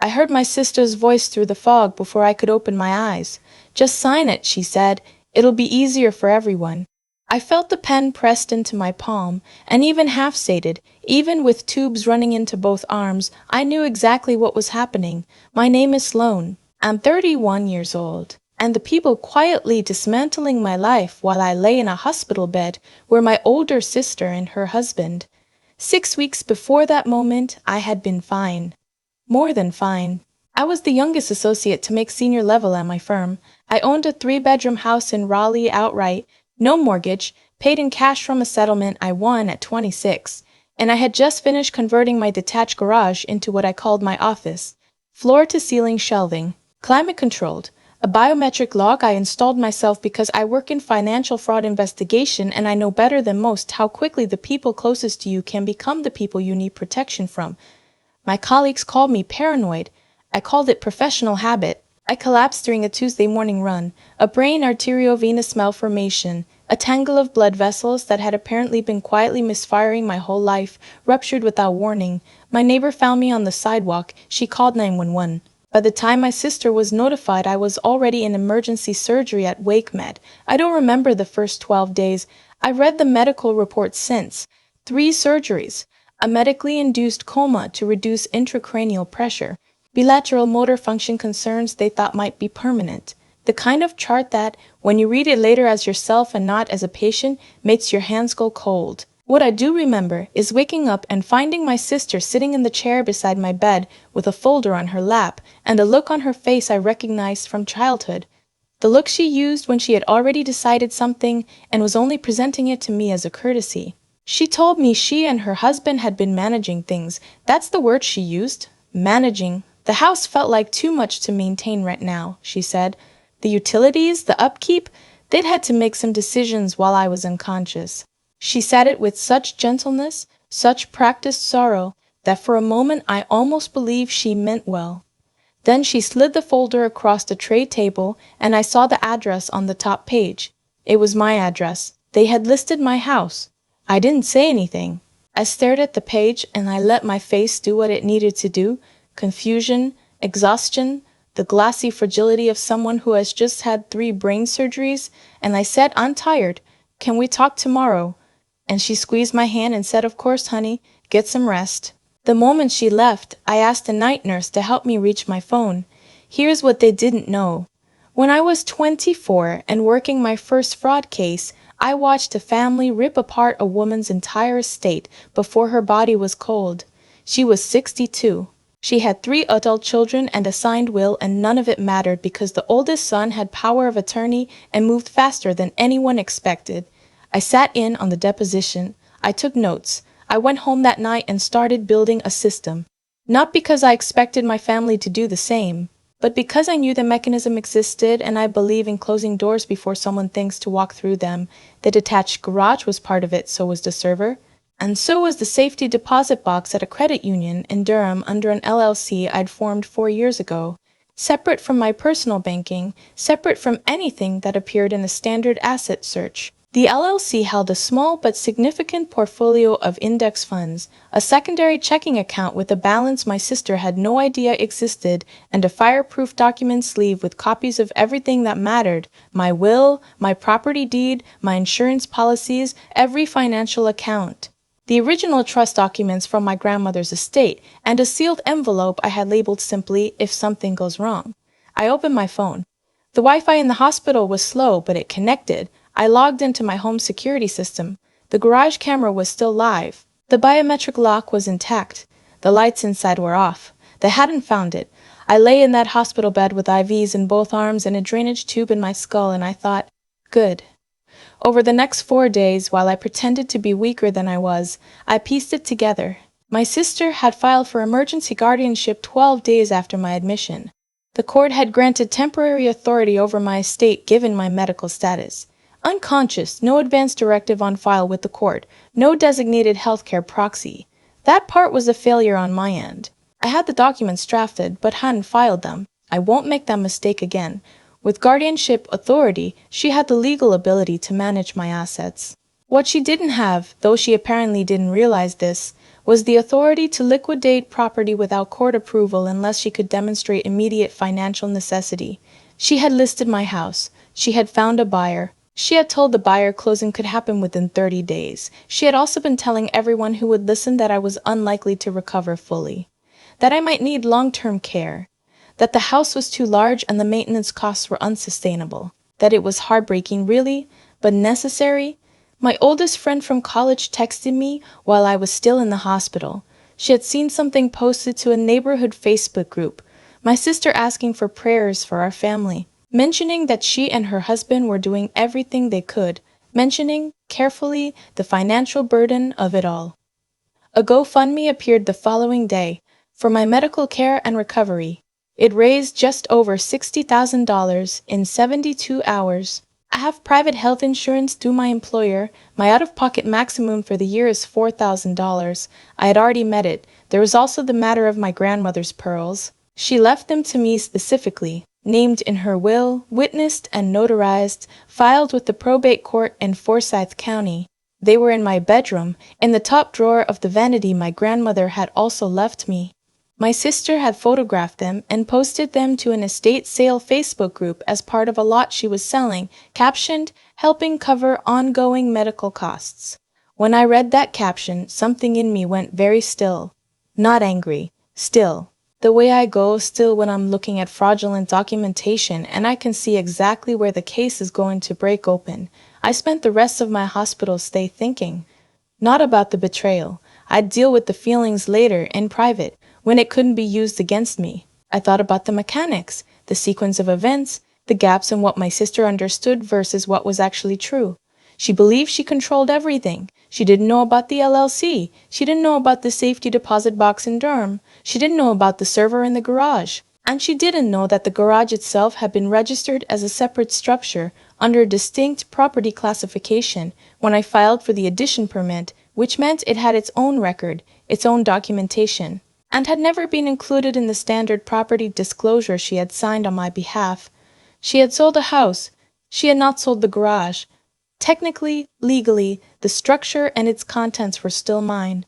I heard my sister's voice through the fog before I could open my eyes. "Just sign it," she said. "It'll be easier for everyone." I felt the pen pressed into my palm, and even half-sated, even with tubes running into both arms, I knew exactly what was happening. My name is Sloane. I'm 31 years old, and the people quietly dismantling my life while I lay in a hospital bed were my older sister and her husband. 6 weeks before that moment, I had been fine. More than fine. I was the youngest associate to make senior level at my firm. I owned a 3-bedroom house in Raleigh outright, no mortgage, paid in cash from a settlement I won at 26, and I had just finished converting my detached garage into what I called my office. Floor-to-ceiling shelving, climate-controlled, a biometric lock I installed myself because I work in financial fraud investigation and I know better than most how quickly the people closest to you can become the people you need protection from. My colleagues called me paranoid. I called it professional habit. I collapsed during a Tuesday morning run, a brain arteriovenous malformation, a tangle of blood vessels that had apparently been quietly misfiring my whole life, ruptured without warning. My neighbor found me on the sidewalk. She called 911. By the time my sister was notified, I was already in emergency surgery at WakeMed. I don't remember the first 12 days. I read the medical report since. 3 surgeries. A medically induced coma to reduce intracranial pressure. Bilateral motor function concerns they thought might be permanent. The kind of chart that, when you read it later as yourself and not as a patient, makes your hands go cold. What I do remember is waking up and finding my sister sitting in the chair beside my bed with a folder on her lap and a look on her face I recognized from childhood. The look she used when she had already decided something and was only presenting it to me as a courtesy. She told me she and her husband had been managing things. That's the word she used. Managing. The house felt like too much to maintain right now, she said. The utilities, the upkeep, they'd had to make some decisions while I was unconscious. She said it with such gentleness, such practiced sorrow, that for a moment I almost believed she meant well. Then she slid the folder across the tray table, and I saw the address on the top page. It was my address. They had listed my house. I didn't say anything. I stared at the page, and I let my face do what it needed to do. Confusion, exhaustion, the glassy fragility of someone who has just had 3 brain surgeries, and I said, "I'm tired. Can we talk tomorrow?" And she squeezed my hand and said, "Of course, honey. Get some rest." The moment she left, I asked a night nurse to help me reach my phone. Here's what they didn't know. When I was 24 and working my first fraud case, I watched a family rip apart a woman's entire estate before her body was cold. She was 62. She had 3 adult children and a signed will, and none of it mattered because the oldest son had power of attorney and moved faster than anyone expected. I sat in on the deposition. I took notes. I went home that night and started building a system. Not because I expected my family to do the same, but because I knew the mechanism existed and I believe in closing doors before someone thinks to walk through them. The detached garage was part of it, so was the server. And so was the safety deposit box at a credit union in Durham under an LLC I'd formed 4 years ago. Separate from my personal banking, separate from anything that appeared in a standard asset search. The LLC held a small but significant portfolio of index funds, a secondary checking account with a balance my sister had no idea existed, and a fireproof document sleeve with copies of everything that mattered: my will, my property deed, my insurance policies, every financial account. The original trust documents from my grandmother's estate, and a sealed envelope I had labeled simply, "If something goes wrong." I opened my phone. The Wi-Fi in the hospital was slow, but it connected. I logged into my home security system. The garage camera was still live. The biometric lock was intact. The lights inside were off. They hadn't found it. I lay in that hospital bed with IVs in both arms and a drainage tube in my skull, and I thought, good. Over the next 4 days, while I pretended to be weaker than I was, I pieced it together. My sister had filed for emergency guardianship 12 days after my admission. The court had granted temporary authority over my estate given my medical status. Unconscious, no advance directive on file with the court, no designated healthcare proxy. That part was a failure on my end. I had the documents drafted, but hadn't filed them. I won't make that mistake again. With guardianship authority, she had the legal ability to manage my assets. What she didn't have, though she apparently didn't realize this, was the authority to liquidate property without court approval unless she could demonstrate immediate financial necessity. She had listed my house. She had found a buyer. She had told the buyer closing could happen within 30 days. She had also been telling everyone who would listen that I was unlikely to recover fully, that I might need long-term care, that the house was too large and the maintenance costs were unsustainable, that it was heartbreaking really, but necessary. My oldest friend from college texted me while I was still in the hospital. She had seen something posted to a neighborhood Facebook group, my sister asking for prayers for our family, mentioning that she and her husband were doing everything they could, mentioning, carefully, the financial burden of it all. A GoFundMe appeared the following day for my medical care and recovery. It raised just over $60,000 in 72 hours. I have private health insurance through my employer. My out-of-pocket maximum for the year is $4,000. I had already met it. There was also the matter of my grandmother's pearls. She left them to me specifically, named in her will, witnessed and notarized, filed with the probate court in Forsyth County. They were in my bedroom, in the top drawer of the vanity my grandmother had also left me. My sister had photographed them and posted them to an estate sale Facebook group as part of a lot she was selling, captioned, "Helping cover ongoing medical costs." When I read that caption, something in me went very still. Not angry, still. The way I go still when I'm looking at fraudulent documentation and I can see exactly where the case is going to break open. I spent the rest of my hospital stay thinking. Not about the betrayal. I'd deal with the feelings later, in private, when it couldn't be used against me. I thought about the mechanics, the sequence of events, the gaps in what my sister understood versus what was actually true. She believed she controlled everything. She didn't know about the LLC. She didn't know about the safety deposit box in Durham. She didn't know about the server in the garage. And she didn't know that the garage itself had been registered as a separate structure under a distinct property classification when I filed for the addition permit, which meant it had its own record, its own documentation, and had never been included in the standard property disclosure she had signed on my behalf. She had sold a house. She had not sold the garage. Technically, legally, the structure and its contents were still mine.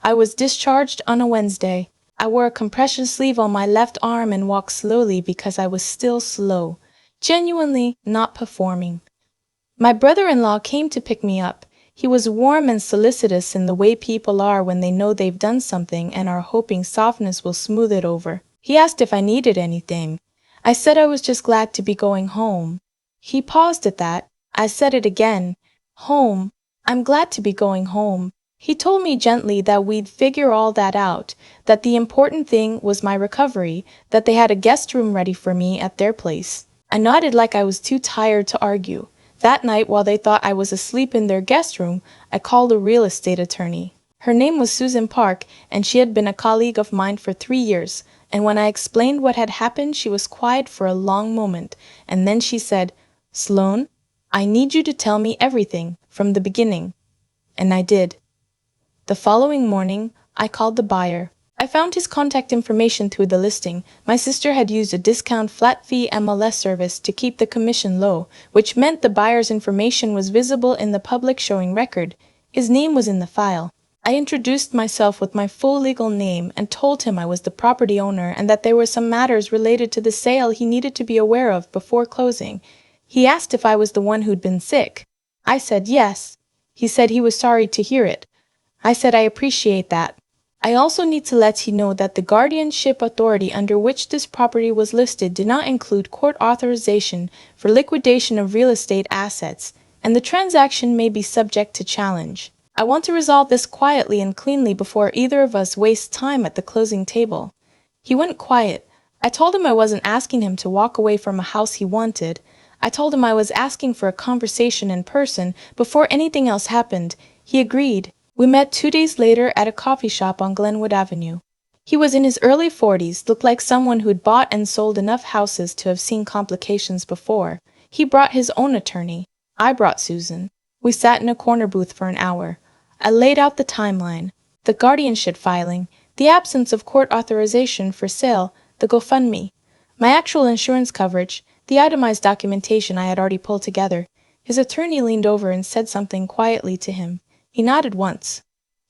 I was discharged on a Wednesday. I wore a compression sleeve on my left arm and walked slowly because I was still slow, genuinely not performing. My brother-in-law came to pick me up. He was warm and solicitous in the way people are when they know they've done something and are hoping softness will smooth it over. He asked if I needed anything. I said I was just glad to be going home. He paused at that. I said it again. Home. I'm glad to be going home. He told me gently that we'd figure all that out, that the important thing was my recovery, that they had a guest room ready for me at their place. I nodded like I was too tired to argue. That night, while they thought I was asleep in their guest room, I called a real estate attorney. Her name was Susan Park, and she had been a colleague of mine for 3 years, and when I explained what had happened, she was quiet for a long moment, and then she said, "Sloane, I need you to tell me everything, from the beginning." And I did. The following morning, I called the buyer. I found his contact information through the listing. My sister had used a discount flat fee MLS service to keep the commission low, which meant the buyer's information was visible in the public showing record. His name was in the file. I introduced myself with my full legal name and told him I was the property owner and that there were some matters related to the sale he needed to be aware of before closing. He asked if I was the one who'd been sick. I said yes. He said he was sorry to hear it. I said I appreciate that. I also need to let you know that the guardianship authority under which this property was listed did not include court authorization for liquidation of real estate assets, and the transaction may be subject to challenge. I want to resolve this quietly and cleanly before either of us wastes time at the closing table. He went quiet. I told him I wasn't asking him to walk away from a house he wanted. I told him I was asking for a conversation in person before anything else happened. He agreed. We met 2 days later at a coffee shop on Glenwood Avenue. He was in his early 40s, looked like someone who'd bought and sold enough houses to have seen complications before. He brought his own attorney. I brought Susan. We sat in a corner booth for an hour. I laid out the timeline, the guardianship filing, the absence of court authorization for sale, the GoFundMe, my actual insurance coverage, the itemized documentation I had already pulled together. His attorney leaned over and said something quietly to him. He nodded once.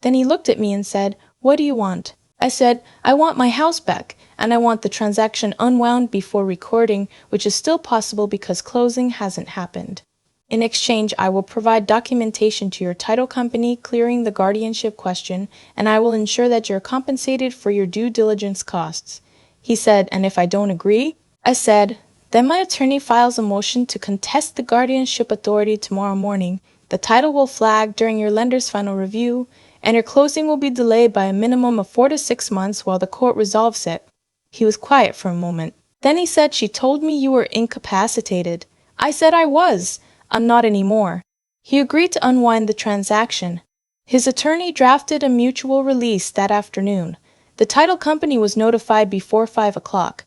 Then he looked at me and said, "What do you want?" I said, "I want my house back, and I want the transaction unwound before recording, which is still possible because closing hasn't happened. In exchange, I will provide documentation to your title company clearing the guardianship question, and I will ensure that you're compensated for your due diligence costs." He said, "And if I don't agree?" I said, "Then my attorney files a motion to contest the guardianship authority tomorrow morning. The title will flag during your lender's final review, and your closing will be delayed by a minimum of 4 to 6 months while the court resolves it." He was quiet for a moment. Then he said, "She told me you were incapacitated." I said I was. "I'm not anymore." He agreed to unwind the transaction. His attorney drafted a mutual release that afternoon. The title company was notified before 5 o'clock.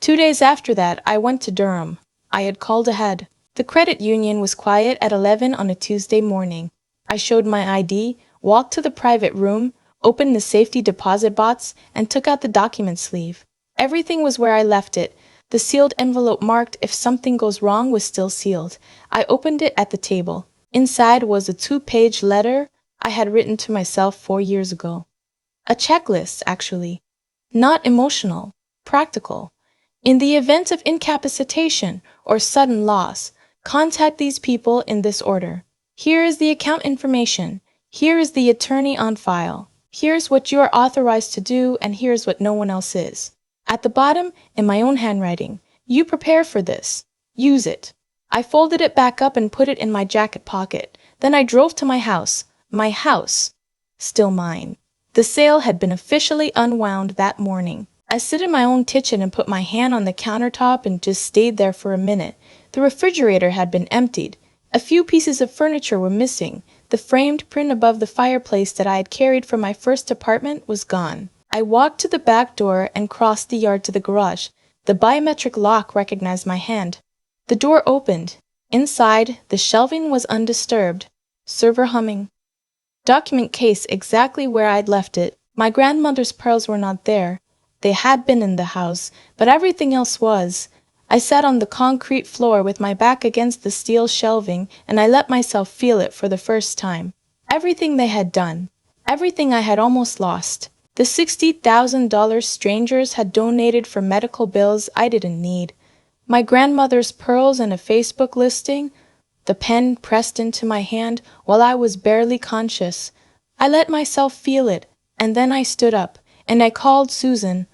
2 days after that, I went to Durham. I had called ahead. The credit union was quiet at 11 on a Tuesday morning. I showed my ID, walked to the private room, opened the safety deposit box, and took out the document sleeve. Everything was where I left it. The sealed envelope marked "If something goes wrong" was still sealed. I opened it at the table. Inside was a 2-page letter I had written to myself 4 years ago. A checklist, actually. Not emotional, practical. In the event of incapacitation or sudden loss, contact these people in this order. Here is the account information. Here is the attorney on file. Here's what you are authorized to do, and here's what no one else is. At the bottom, in my own handwriting, "You prepare for this. Use it." I folded it back up and put it in my jacket pocket. Then I drove to my house. My house. Still mine. The sale had been officially unwound that morning. I sit in my own kitchen and put my hand on the countertop and just stayed there for a minute. The refrigerator had been emptied. A few pieces of furniture were missing. The framed print above the fireplace that I had carried from my first apartment was gone. I walked to the back door and crossed the yard to the garage. The biometric lock recognized my hand. The door opened. Inside, the shelving was undisturbed. Server humming. Document case exactly where I'd left it. My grandmother's pearls were not there. They had been in the house, but everything else was. I sat on the concrete floor with my back against the steel shelving, and I let myself feel it for the first time. Everything they had done. Everything I had almost lost. The $60,000 strangers had donated for medical bills I didn't need. My grandmother's pearls and a Facebook listing. The pen pressed into my hand while I was barely conscious. I let myself feel it, and then I stood up, and I called Susan.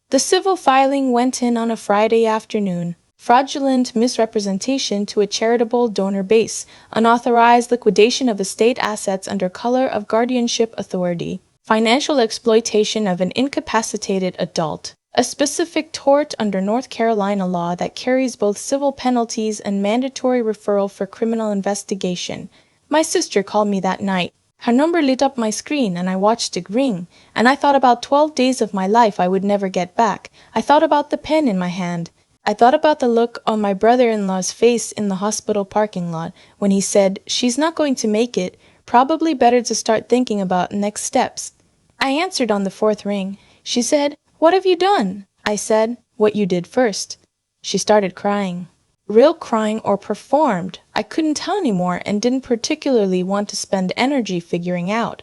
The civil filing went in on a Friday afternoon. Fraudulent misrepresentation to a charitable donor base. Unauthorized liquidation of estate assets under color of guardianship authority. Financial exploitation of an incapacitated adult. A specific tort under North Carolina law that carries both civil penalties and mandatory referral for criminal investigation. My sister called me that night. Her number lit up my screen, and I watched it ring, and I thought about 12 days of my life I would never get back. I thought about the pen in my hand. I thought about the look on my brother-in-law's face in the hospital parking lot when he said, "She's not going to make it. Probably better to start thinking about next steps." I answered on the 4th ring. She said, "What have you done?" I said, "What you did first." She started crying. Real crying or performed, I couldn't tell anymore and didn't particularly want to spend energy figuring out.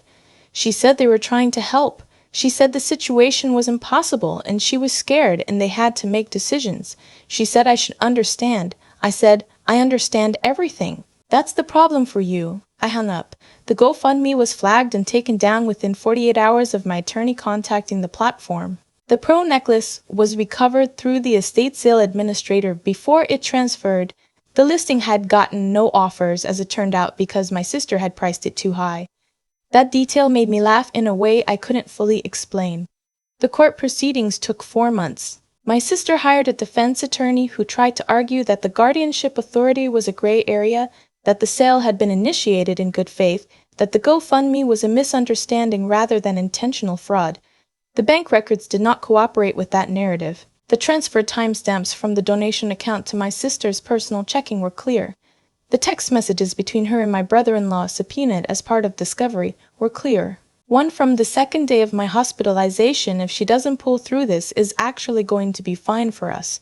She said they were trying to help. She said the situation was impossible and she was scared and they had to make decisions. She said I should understand. I said, "I understand everything. That's the problem for you." I hung up. The GoFundMe was flagged and taken down within 48 hours of my attorney contacting the platform. The pearl necklace was recovered through the estate sale administrator before it transferred. The listing had gotten no offers, as it turned out, because my sister had priced it too high. That detail made me laugh in a way I couldn't fully explain. The court proceedings took 4 months. My sister hired a defense attorney who tried to argue that the guardianship authority was a gray area, that the sale had been initiated in good faith, that the GoFundMe was a misunderstanding rather than intentional fraud. The bank records did not cooperate with that narrative. The transfer timestamps from the donation account to my sister's personal checking were clear. The text messages between her and my brother-in-law, subpoenaed as part of discovery, were clear. One from the 2nd day of my hospitalization: "If she doesn't pull through this, is actually going to be fine for us."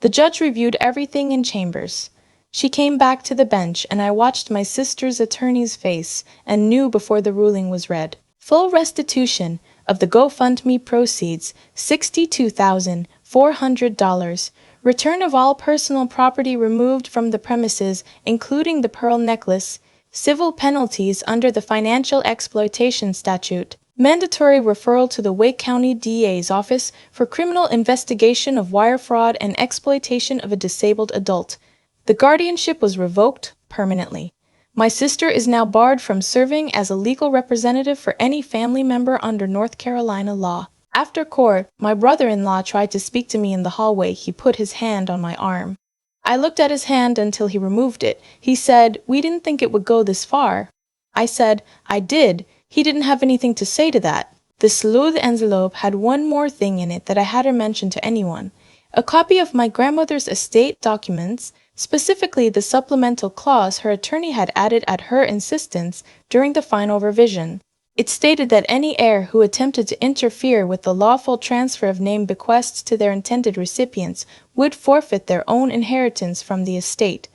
The judge reviewed everything in chambers. She came back to the bench, and I watched my sister's attorney's face and knew before the ruling was read. Full restitution, of the GoFundMe proceeds, $62,400. Return of all personal property removed from the premises, including the pearl necklace. Civil penalties under the Financial Exploitation Statute. Mandatory referral to the Wake County DA's Office for criminal investigation of wire fraud and exploitation of a disabled adult. The guardianship was revoked permanently. My sister is now barred from serving as a legal representative for any family member under North Carolina law. After court, my brother-in-law tried to speak to me in the hallway. He put his hand on my arm. I looked at his hand until he removed it. He said, "We didn't think it would go this far." I said, "I did." He didn't have anything to say to that. The sleuth envelope had one more thing in it that I hadn't mentioned to anyone. A copy of my grandmother's estate documents, specifically the supplemental clause her attorney had added at her insistence during the final revision. It stated that any heir who attempted to interfere with the lawful transfer of named bequests to their intended recipients would forfeit their own inheritance from the estate.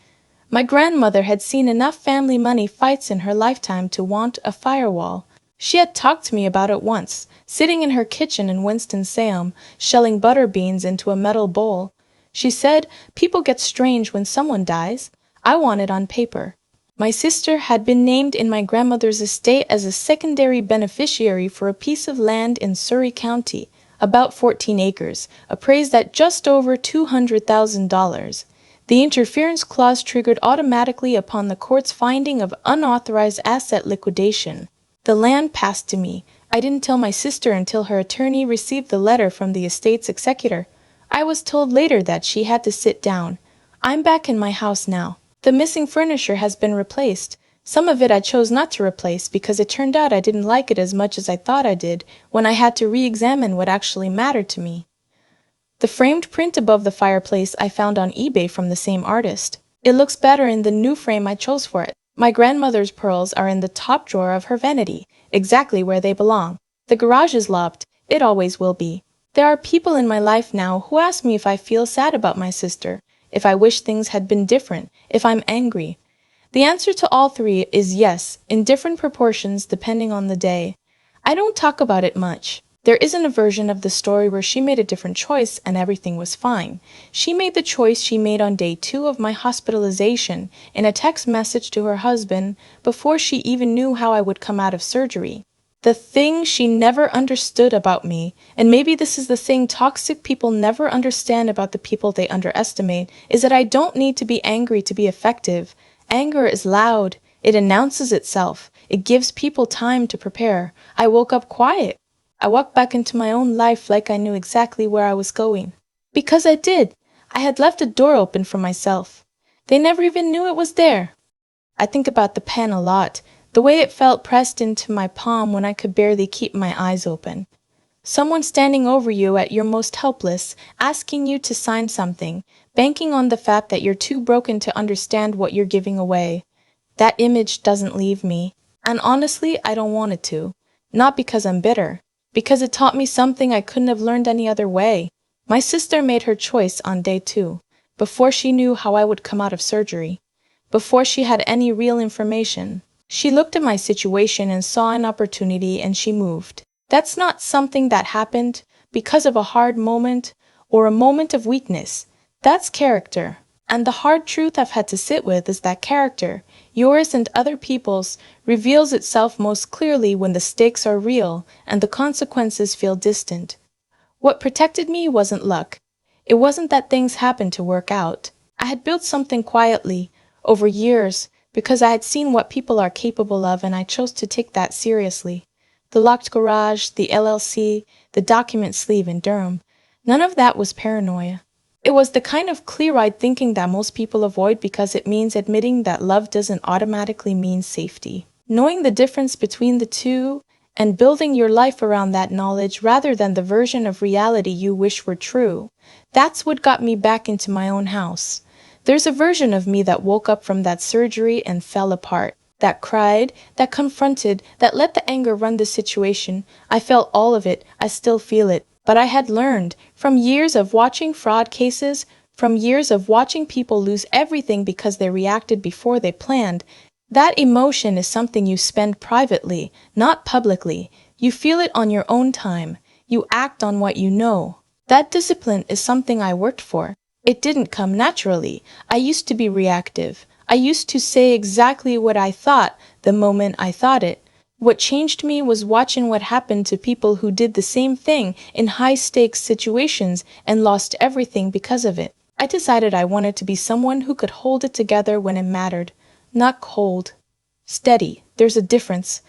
My grandmother had seen enough family money fights in her lifetime to want a firewall. She had talked to me about it once, sitting in her kitchen in Winston-Salem, shelling butter beans into a metal bowl. She said, "People get strange when someone dies. I want it on paper." My sister had been named in my grandmother's estate as a secondary beneficiary for a piece of land in Surry County, about 14 acres, appraised at just over $200,000. The interference clause triggered automatically upon the court's finding of unauthorized asset liquidation. The land passed to me. I didn't tell my sister until her attorney received the letter from the estate's executor. I was told later that she had to sit down. I'm back in my house now. The missing furniture has been replaced. Some of it I chose not to replace because it turned out I didn't like it as much as I thought I did when I had to re-examine what actually mattered to me. The framed print above the fireplace I found on eBay from the same artist. It looks better in the new frame I chose for it. My grandmother's pearls are in the top drawer of her vanity, exactly where they belong. The garage is locked. It always will be. There are people in my life now who ask me if I feel sad about my sister, if I wish things had been different, if I'm angry. The answer to all three is yes, in different proportions depending on the day. I don't talk about it much. There isn't a version of the story where she made a different choice and everything was fine. She made the choice she made on day 2 of my hospitalization in a text message to her husband before she even knew how I would come out of surgery. The thing she never understood about me, and maybe this is the thing toxic people never understand about the people they underestimate, is that I don't need to be angry to be effective. Anger is loud. It announces itself. It gives people time to prepare. I woke up quiet. I walked back into my own life like I knew exactly where I was going. Because I did. I had left a door open for myself. They never even knew it was there. I think about the pen a lot. The way it felt pressed into my palm when I could barely keep my eyes open. Someone standing over you at your most helpless, asking you to sign something, banking on the fact that you're too broken to understand what you're giving away. That image doesn't leave me, and honestly, I don't want it to. Not because I'm bitter, because it taught me something I couldn't have learned any other way. My sister made her choice on day 2, before she knew how I would come out of surgery, before she had any real information. She looked at my situation and saw an opportunity and she moved. That's not something that happened because of a hard moment or a moment of weakness. That's character. And the hard truth I've had to sit with is that character, yours and other people's, reveals itself most clearly when the stakes are real and the consequences feel distant. What protected me wasn't luck. It wasn't that things happened to work out. I had built something quietly, over years, because I had seen what people are capable of and I chose to take that seriously. The locked garage, the LLC, the document sleeve in Durham. None of that was paranoia. It was the kind of clear-eyed thinking that most people avoid because it means admitting that love doesn't automatically mean safety. Knowing the difference between the two and building your life around that knowledge rather than the version of reality you wish were true. That's what got me back into my own house. There's a version of me that woke up from that surgery and fell apart, that cried, that confronted, that let the anger run the situation. I felt all of it. I still feel it. But I had learned, from years of watching fraud cases, from years of watching people lose everything because they reacted before they planned, that emotion is something you spend privately, not publicly. You feel it on your own time. You act on what you know. That discipline is something I worked for. It didn't come naturally. I used to be reactive. I used to say exactly what I thought the moment I thought it. What changed me was watching what happened to people who did the same thing in high-stakes situations and lost everything because of it. I decided I wanted to be someone who could hold it together when it mattered. Not cold. Steady. There's a difference.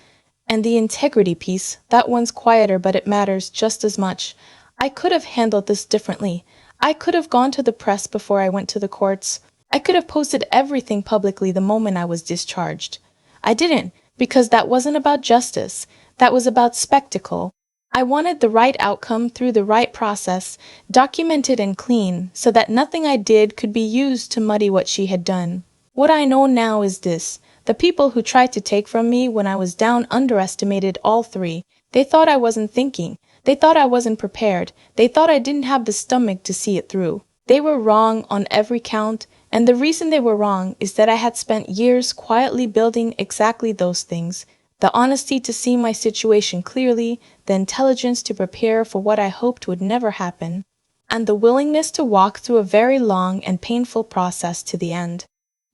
And the integrity piece, that one's quieter, but it matters just as much. I could have handled this differently. I could have gone to the press before I went to the courts. I could have posted everything publicly the moment I was discharged. I didn't, because that wasn't about justice. That was about spectacle. I wanted the right outcome through the right process, documented and clean, so that nothing I did could be used to muddy what she had done. What I know now is this. The people who tried to take from me when I was down underestimated all three. They thought I wasn't thinking. They thought I wasn't prepared. They thought I didn't have the stomach to see it through. They were wrong on every count, and the reason they were wrong is that I had spent years quietly building exactly those things. The honesty to see my situation clearly, the intelligence to prepare for what I hoped would never happen, and the willingness to walk through a very long and painful process to the end.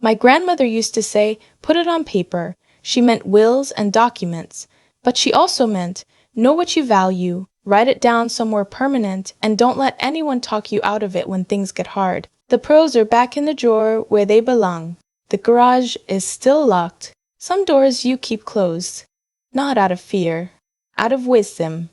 My grandmother used to say, put it on paper. She meant wills and documents. But she also meant, know what you value, write it down somewhere permanent, and don't let anyone talk you out of it when things get hard. The pearls are back in the drawer where they belong. The garage is still locked. Some doors you keep closed. Not out of fear, out of wisdom.